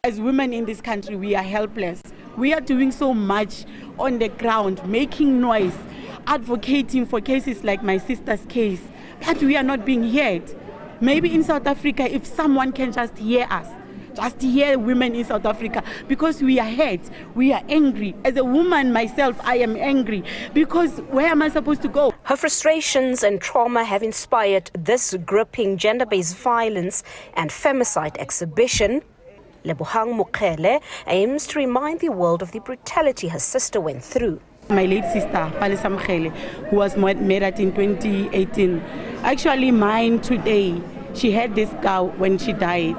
As women in this country, we are helpless. We are doing so much on the ground, making noise, advocating for cases like my sister's case, but we are not being heard. Maybe in South Africa, if someone can just hear us, just hear women in South Africa, because we are hurt, we are angry. As a woman myself, I am angry, because where am I supposed to go? Her frustrations and trauma have inspired this gripping gender-based violence and femicide exhibition. Lebohang Mokhele aims to remind the world of the brutality her sister went through. My late sister, Palesa Mokhele, who was married in 2018, actually mine today, she had this scar when she died.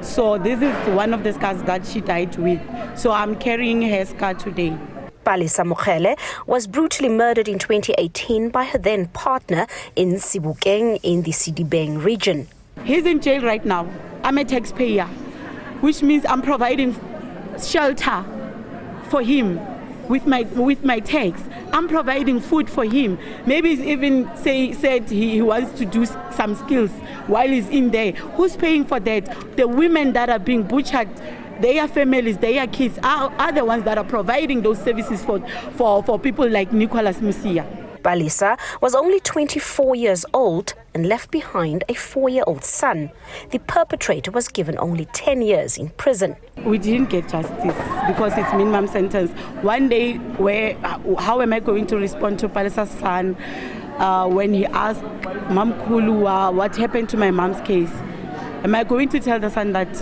So this is one of the scars that she died with. So I'm carrying her scar today. Palesa Mokhele was brutally murdered in 2018 by her then partner in Sebokeng in the Sedibeng region. He's in jail right now. I'm a taxpayer, which means I'm providing shelter for him with my tax. I'm providing food for him. Maybe he's even said he wants to do some skills while he's in there. Who's paying for that? The women that are being butchered, their families, their kids are the ones that are providing those services for people like Nicholas Musia. Palesa was only 24 years old and left behind a 4-year-old son. The perpetrator was given only 10 years in prison. We didn't get justice because it's minimum sentence. One day, how am I going to respond to Palesa's son when he asked Mam Kulu what happened to my mom's case? Am I going to tell the son that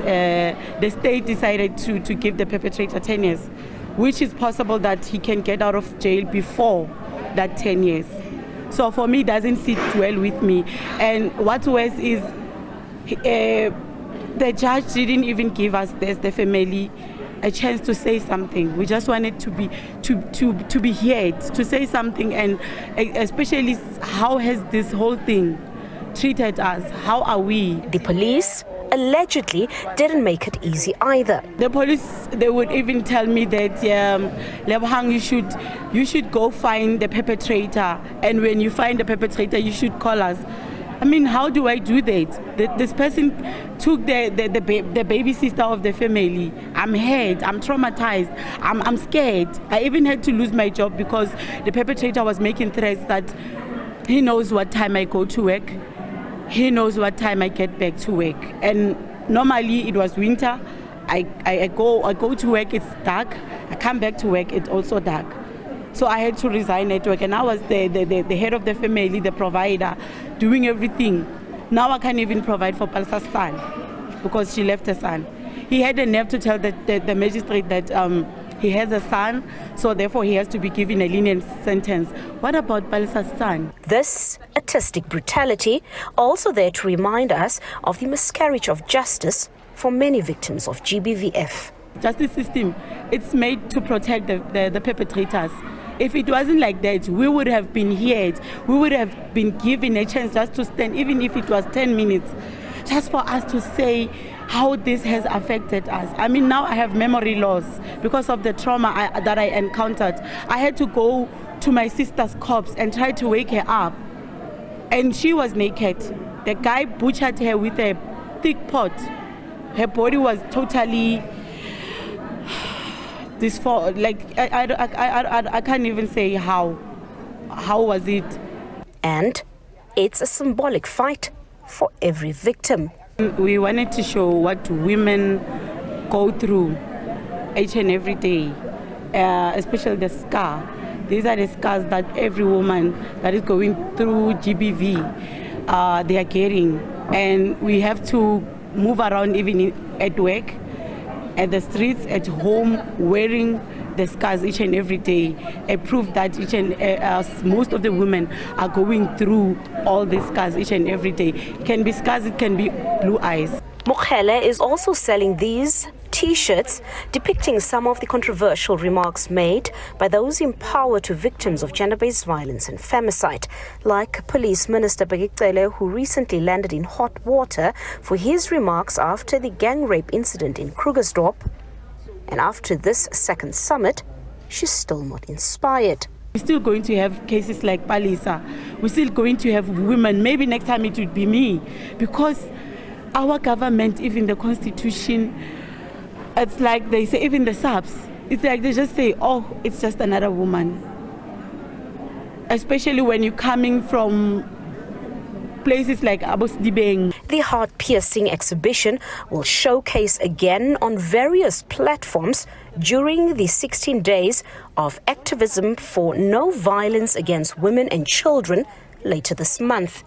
the state decided to give the perpetrator 10 years, which is possible that he can get out of jail before that 10 years. So for me, it doesn't sit well with me. And what's worse is the judge didn't even give us, the family, a chance to say something. We just wanted to be heard, to say something, and especially how has this whole thing treated us? How are we? The police allegedly didn't make it easy either. The police, they would even tell me that, Lebohang, you should go find the perpetrator, and when you find the perpetrator, you should call us. I mean, how do I do that? This person took the baby sister of the family. I'm hurt, I'm traumatized, I'm scared. I even had to lose my job because the perpetrator was making threats that he knows what time I go to work. He knows what time I get back to work. And normally it was winter. I go to work, it's dark. I come back to work, it's also dark. So I had to resign at work, and I was the head of the family, the provider, doing everything. Now I can't even provide for Palesa's son because she left her son. He had the nerve to tell the magistrate that he has a son, so therefore he has to be given a lenient sentence. What about Palesa's son? This artistic brutality also there to remind us of the miscarriage of justice for many victims of GBVF. Justice system, it's made to protect the perpetrators. If it wasn't like that, we would have been heard. We would have been given a chance just to stand, even if it was 10 minutes, just for us to say how this has affected us. I mean, now I have memory loss because of the trauma that I encountered. I had to go to my sister's corpse and try to wake her up. And she was naked. The guy butchered her with a thick pot. Her body was totally I can't even say how was it. And it's a symbolic fight for every victim. We wanted to show what women go through each and every day, especially the scar. These are the scars that every woman that is going through GBV, they are getting. And we have to move around even at work, at the streets, at home, wearing the scars each and every day. A proof that most of the women are going through all these scars each and every day. It can be scars, it can be blue eyes. Mokhele is also selling these T-shirts depicting some of the controversial remarks made by those in power to victims of gender-based violence and femicide, like Police Minister Mokhele, who recently landed in hot water for his remarks after the gang rape incident in Krugersdorp. And after this second summit, she's still not inspired. We're still going to have cases like Palesa. We're still going to have women. Maybe next time it would be me, because our government, even the constitution, It's like they say, even the subs, it's like they just say, oh, it's just another woman. Especially when you're coming from places like Abosdibeng. The heart-piercing exhibition will showcase again on various platforms during the 16 days of activism for no violence against women and children later this month.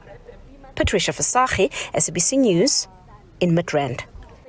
Patricia Fasage, SABC News in Midrand.